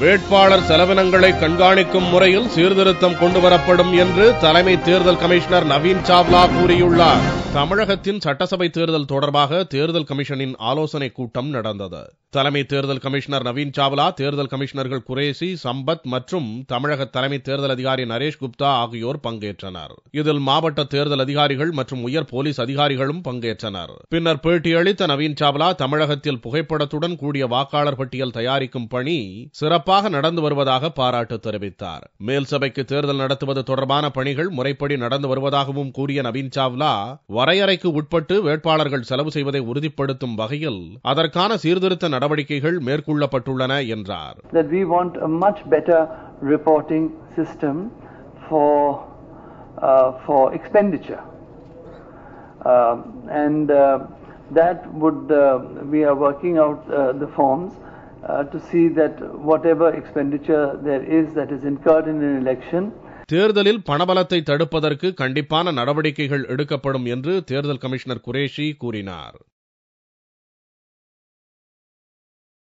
வேட்பாளர் செலவினங்களை கண்காணிக்கும் முறையில் சீர்திருத்தம் கொண்டுவரப்படும் என்று தலைமை தேர்தல் கமிஷனர் நவீன் சாவ்லா கூறியுள்ளார். தமிழகத்தின் சட்டசபை தேர்தல் தொடர்பாக தேர்தல் கமிஷனின் ஆலோசனைக் கூட்டம் நடந்தது. தலைமை தேர்தல் கமிஷனர் நவீன் சாவ்லா, தேர்தல் கமிஷனர்கள் குரேஷி, சம்பத் மற்றும் தமிழக தலைமை தேர்தல் அதிகாரி நரேஷ் குப்தா ஆகியோர் பங்கேற்றனர். இதில் மாவட்ட தேர்தல் அதிகாரிகள் மற்றும் உயர் போலீஸ் அதிகாரிகளும் பங்கேற்றனர். பின்னர் பேட்டியளித்த நவீன் சாவ்லா, தமிழகத்தில் புகைப்படத்துடன் கூடிய வாக்காளர் பட்டியல் தயாரிக்கும் பணி சிறப்பாக நடந்து வருவதாக பாராட்டு தெரிவித்தார். மேல் சபைக்கு தேர்தல் நடத்துவது தொடர்பான பணிகள் முறைப்படி நடந்து வருவதாகவும் கூறிய நவீன் சாவ்லா, வரையறைக்கு உட்பட்டு வேட்பாளர்கள் செலவு செய்வதை உறுதிப்படுத்தும் வகையில் அதற்கான சீர்திருத்த நடவடிக்கைகள் மேற்கொள்ளப்பட்டுள்ளன என்றார். That we want a much better reporting system for expenditure, and that would we are working out the forms to see that whatever expenditure there is that is incurred in an election. தேர்தலில் பணபலத்தை தடுப்பதற்கு கண்டிப்பான நடவடிக்கைகள் எடுக்கப்படும் என்று தேர்தல் commissioner Qureshi கூறினார்.